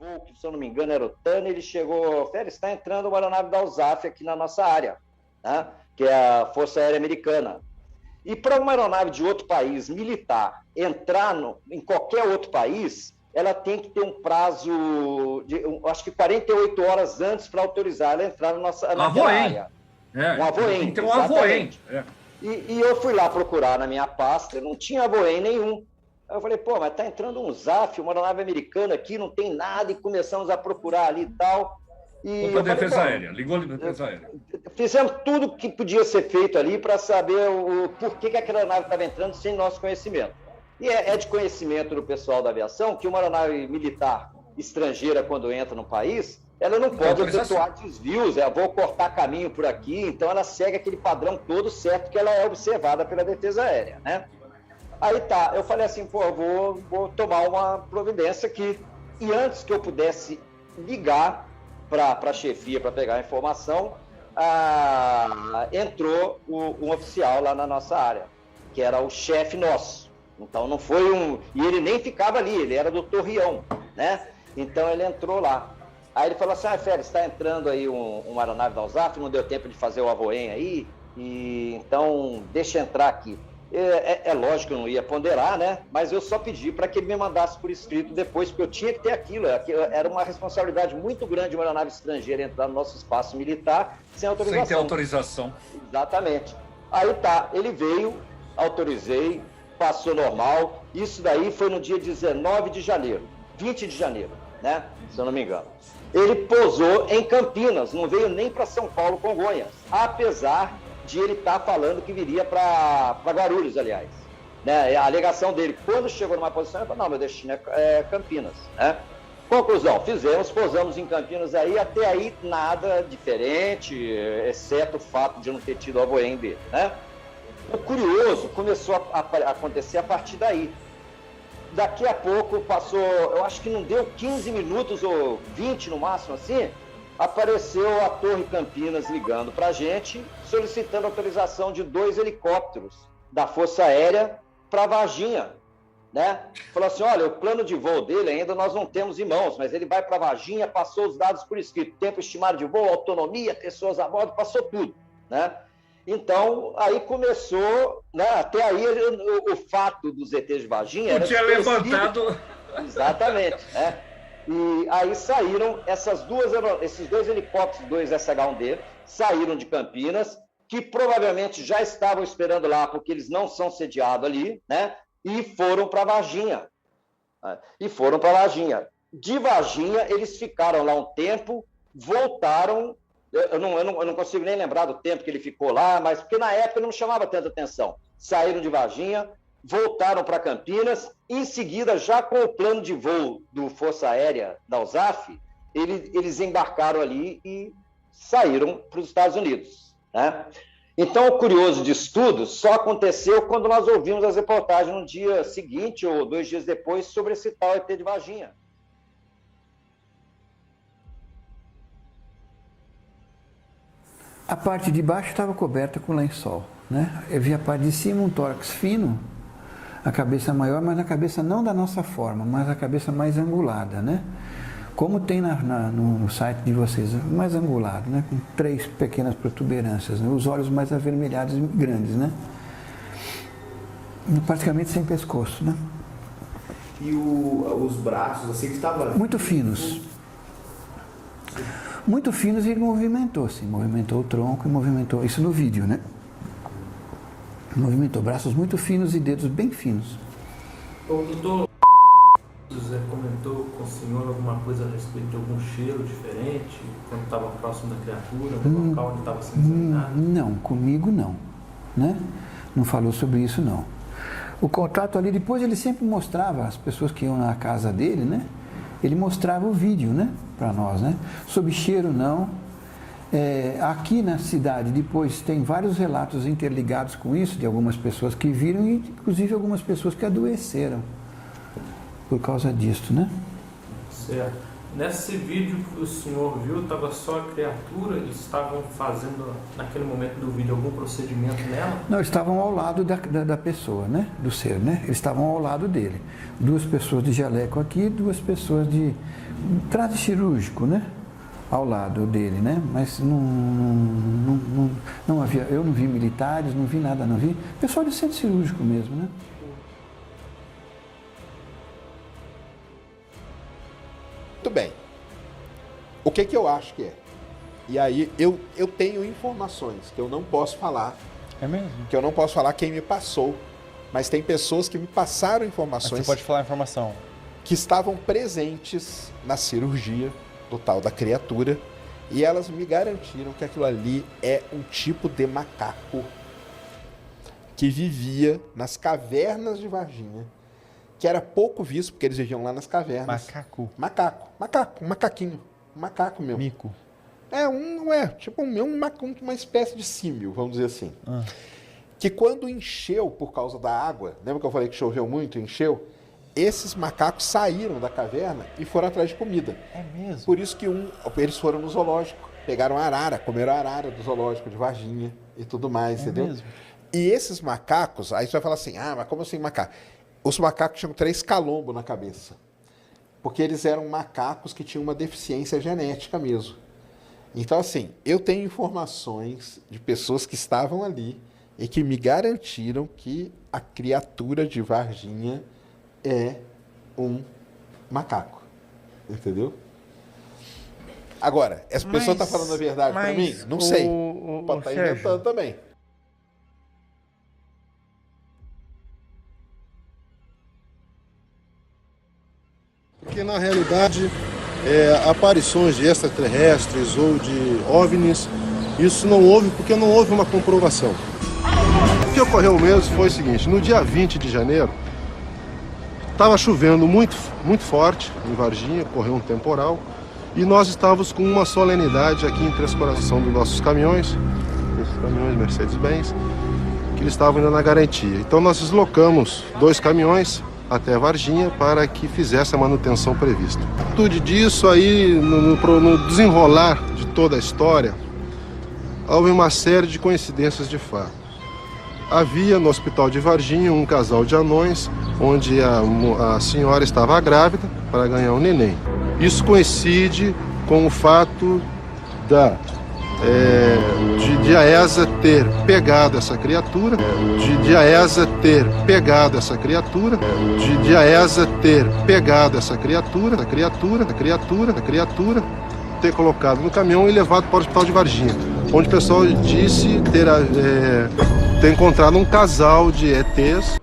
voo, que se eu não me engano era o TAN, ele chegou, Félix, está entrando uma aeronave da USAF aqui na nossa área, né? Que é a Força Aérea Americana. E para uma aeronave de outro país militar entrar em qualquer outro país, ela tem que ter um prazo de, acho que 48 horas antes para autorizar ela a entrar naquela área. Um avoém. Tem que ter um avoém. E eu fui lá procurar na minha pasta, não tinha avoém nenhum. Aí eu falei, pô, mas tá entrando um ZAF, uma aeronave americana aqui, não tem nada, e começamos a procurar ali e tal. Foi para a Defesa Aérea, ligou a Defesa Aérea. Fizemos tudo que podia ser feito ali para saber o porquê que aquela aeronave estava entrando sem nosso conhecimento. E é de conhecimento do pessoal da aviação que uma aeronave militar estrangeira, quando entra no país, ela não pode efetuar desvios, vou cortar caminho por aqui, então ela segue aquele padrão todo certo que ela é observada pela Defesa Aérea, né? Aí tá, eu falei assim, pô, vou tomar uma providência aqui. E antes que eu pudesse ligar para a chefia para pegar a informação, entrou um oficial lá na nossa área, que era o chefe nosso. Então não foi E ele nem ficava ali, ele era do Torreão, né? Então ele entrou lá. Aí ele falou assim, Félix, está entrando aí uma aeronave da USAF, não deu tempo de fazer o avoém aí, então deixa eu entrar aqui. É lógico que eu não ia ponderar, né? Mas eu só pedi para que ele me mandasse por escrito depois, porque eu tinha que ter aquilo. Era uma responsabilidade muito grande uma aeronave estrangeira entrar no nosso espaço militar sem autorização. Sem ter autorização. Exatamente. Aí tá, ele veio, autorizei, passou normal. Isso daí foi no dia 19 de janeiro, 20 de janeiro, né? Se eu não me engano. Ele pousou em Campinas, não veio nem para São Paulo, Congonhas, apesar de ele estar falando que viria para Guarulhos, aliás. Né? A alegação dele, quando chegou numa posição, ele falou, não, meu destino é Campinas. Né? Conclusão, pousamos em Campinas aí, até aí nada diferente, exceto o fato de não ter tido o avoém dele. Né? O curioso começou a acontecer a partir daí. Daqui a pouco passou, eu acho que não deu 15 minutos ou 20 no máximo assim, apareceu a Torre Campinas ligando para a gente, solicitando autorização de 2 helicópteros da Força Aérea para Varginha, né? Falou assim, olha, o plano de voo dele ainda nós não temos em mãos, mas ele vai para Varginha, passou os dados por escrito, tempo estimado de voo, autonomia, pessoas a bordo, passou tudo, né? Então, aí começou, né? Até aí o fato dos ETs de Varginha... Não tinha levantado... Exatamente, né? E aí saíram esses 2 helicópteros, 2 SH-1D, saíram de Campinas, que provavelmente já estavam esperando lá, porque eles não são sediados ali, né? E foram para Varginha. De Varginha, eles ficaram lá um tempo, voltaram. Eu não consigo nem lembrar do tempo que ele ficou lá, mas porque na época não me chamava tanta atenção. Saíram de Varginha, voltaram para Campinas, em seguida, já com o plano de voo do Força Aérea da USAF, eles embarcaram ali e saíram para os Estados Unidos. Né? Então, o curioso disso tudo só aconteceu quando nós ouvimos as reportagens no dia seguinte ou 2 dias depois sobre esse tal ET de Varginha. A parte de baixo estava coberta com lençol, né? Eu vi a parte de cima, um tórax fino, a cabeça maior, mas a cabeça não da nossa forma, mas a cabeça mais angulada, né? Como tem no site de vocês, mais angulado, né? Com 3 pequenas protuberâncias, né? Os olhos mais avermelhados e grandes, né? Praticamente sem pescoço, né? E os braços, assim, que estavam... Muito finos. Muito finos e movimentou, sim. Movimentou o tronco e movimentou... Isso no vídeo, né? Movimentou braços muito finos e dedos bem finos. O doutor José comentou com o senhor alguma coisa a respeito de algum cheiro diferente quando estava próximo da criatura, no local onde estava sendo examinado? Não, comigo não, né? Não falou sobre isso, não. O contato ali, depois ele sempre mostrava, as pessoas que iam na casa dele, né? Ele mostrava o vídeo, né? Para nós, né? Sobre cheiro, não. Aqui na cidade, depois, tem vários relatos interligados com isso, de algumas pessoas que viram e, inclusive, algumas pessoas que adoeceram por causa disso, né? Certo. Nesse vídeo que o senhor viu, estava só a criatura? Eles estavam fazendo, naquele momento do vídeo, algum procedimento nela? Não, estavam ao lado da pessoa, né? Do ser, né? Eles estavam ao lado dele. 2 pessoas de jaleco aqui, 2 pessoas de traje cirúrgico, né? Ao lado dele, né? Mas não havia, eu não vi militares, não vi nada, não vi. Pessoal de centro cirúrgico mesmo, né? Muito bem. O que eu acho que é? E aí eu tenho informações que eu não posso falar. É mesmo? Que eu não posso falar quem me passou. Mas tem pessoas que me passaram informações. Mas você pode falar a informação. Que estavam presentes na cirurgia do tal da criatura. E elas me garantiram que aquilo ali é um tipo de macaco que vivia nas cavernas de Varginha. Que era pouco visto, porque eles viviam lá nas cavernas. Macaco. Macaco, um macaquinho. Um macaco mesmo. Mico. Tipo uma espécie de símio, vamos dizer assim. Que quando encheu por causa da água, lembra que eu falei que choveu muito, encheu? Esses macacos saíram da caverna e foram atrás de comida. É mesmo? Por isso que eles foram no zoológico, pegaram arara, comeram a arara do zoológico de Varginha e tudo mais, entendeu? Mesmo? E esses macacos, aí você vai falar assim, mas como assim macaco? Os macacos tinham 3 calombos na cabeça. Porque eles eram macacos que tinham uma deficiência genética mesmo. Então, assim, eu tenho informações de pessoas que estavam ali e que me garantiram que a criatura de Varginha é um macaco. Entendeu? Agora, essa pessoa está falando a verdade para mim? Não sei. Pode estar inventando também. Porque na realidade, aparições de extraterrestres ou de OVNIs, isso não houve porque não houve uma comprovação. O que ocorreu mesmo foi o seguinte, no dia 20 de janeiro, estava chovendo muito forte em Varginha, ocorreu um temporal, e nós estávamos com uma solenidade aqui em Três Corações dos nossos caminhões, esses caminhões Mercedes-Benz, que eles estavam ainda na garantia. Então nós deslocamos 2 caminhões até Varginha para que fizesse a manutenção prevista. Tudo disso aí, no desenrolar de toda a história, houve uma série de coincidências de fato. Havia no hospital de Varginha um casal de anões, onde a senhora estava grávida para ganhar um neném. Isso coincide com o fato de a ESA ter pegado essa criatura, de a ESA ter pegado essa criatura, de a ESA ter pegado essa criatura, ter colocado no caminhão e levado para o hospital de Varginha, onde o pessoal disse ter encontrado um casal de ETs.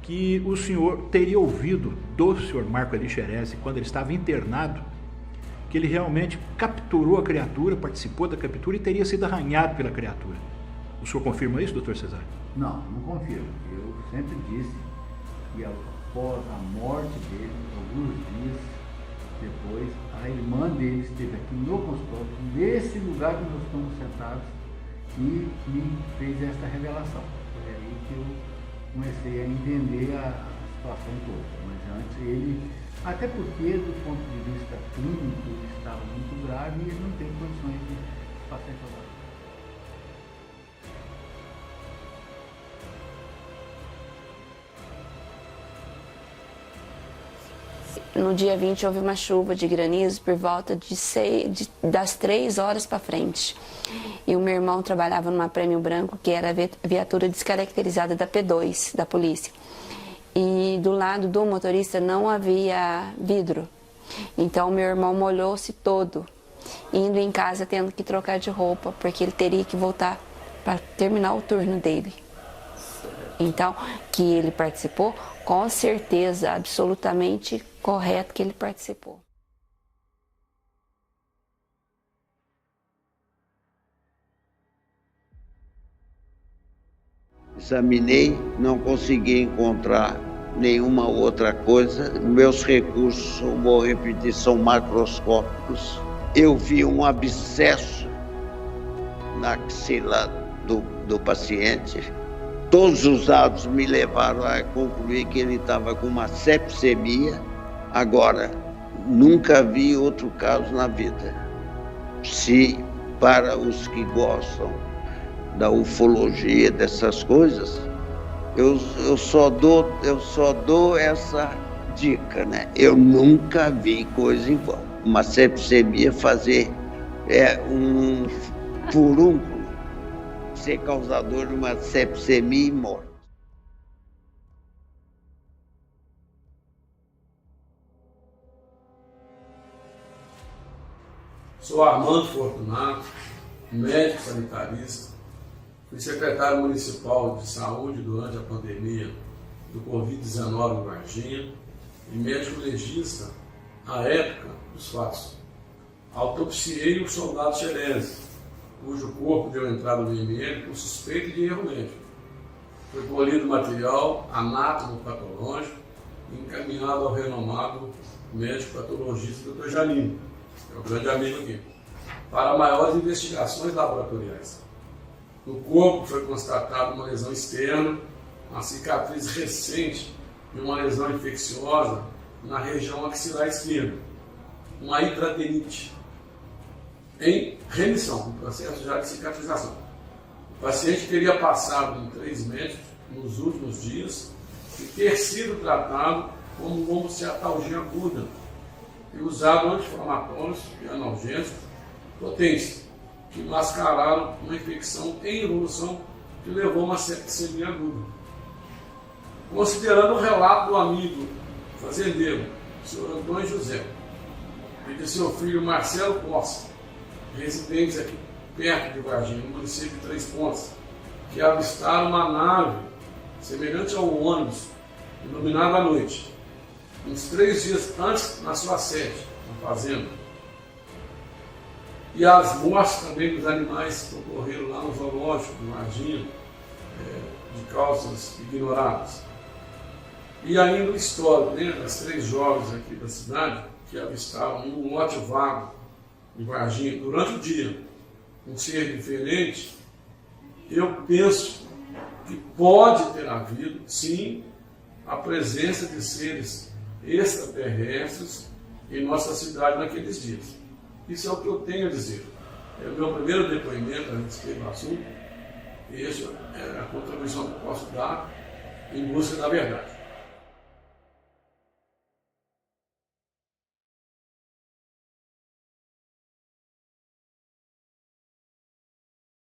Que o senhor teria ouvido do senhor Marco Eli Xerez, quando ele estava internado, que ele realmente capturou a criatura, participou da captura e teria sido arranhado pela criatura. O senhor confirma isso, doutor Cesário? Não confirmo. Eu sempre disse que após a morte dele, alguns dias depois, a irmã dele esteve aqui no consultório, nesse lugar que nós estamos sentados, e me fez esta revelação. Foi aí que eu comecei a entender a situação toda, mas antes ele, até porque do ponto de vista clínico ele estava muito grave e ele não tem condições de passar informação. No dia 20 houve uma chuva de granizo por volta das 3 horas para frente. E o meu irmão trabalhava numa Prêmio Branco, que era a viatura descaracterizada da P2, da polícia. E do lado do motorista não havia vidro. Então meu irmão molhou-se todo, indo em casa tendo que trocar de roupa, porque ele teria que voltar para terminar o turno dele. Então, que ele participou, com certeza, absolutamente correto que ele participou. Examinei, não consegui encontrar nenhuma outra coisa. Meus recursos, vou repetir, são macroscópicos. Eu vi um abscesso na axila do paciente. Todos os dados me levaram a concluir que ele estava com uma sepsemia. Agora, nunca vi outro caso na vida. Se para os que gostam da ufologia, dessas coisas, eu só dou essa dica, né? Eu nunca vi coisa igual. Uma sepsemia fazer um furúnculo ser causador de uma sepsemia e morte. Sou Armando Fortunato, médico sanitarista, fui secretário municipal de saúde durante a pandemia do Covid-19 em Varginha e médico legista à época dos fatos. Autopsiei o soldado Xerez, cujo corpo deu entrada no IML por suspeita de erro médico. Foi colhido material anátomo-patológico e encaminhado ao renomado médico patologista Dr. Janino, que é o grande amigo aqui, para maiores investigações laboratoriais. No corpo foi constatada uma lesão externa, uma cicatriz recente e uma lesão infecciosa na região axilar esquerda, uma hidradenite, em remissão, um processo já de cicatrização. O paciente teria passado em 3 médicos nos últimos dias e ter sido tratado como lombociatalgia aguda e usado anti-inflamatórios e analgésicos potentes, que mascararam uma infecção em evolução que levou a uma sepsemia aguda. Considerando o relato do amigo fazendeiro, Sr. Antônio José, e de seu filho Marcelo Costa, residentes aqui perto de Varginha, no município de Três Pontas, que avistaram uma nave semelhante ao ônibus, iluminada à noite, uns 3 dias antes na sua sede, na fazenda. E as mortes também dos animais que ocorreram lá no zoológico de Varginha, de causas ignoradas. E ainda o histórico, né, das 3 jovens aqui da cidade que avistaram um lote vago de Varginha durante o dia, um ser diferente. Eu penso que pode ter havido, sim, a presença de seres extraterrestres em nossa cidade naqueles dias. Isso é o que eu tenho a dizer. É o meu primeiro depoimento a respeito do assunto, e essa é a contribuição que eu posso dar em busca da verdade.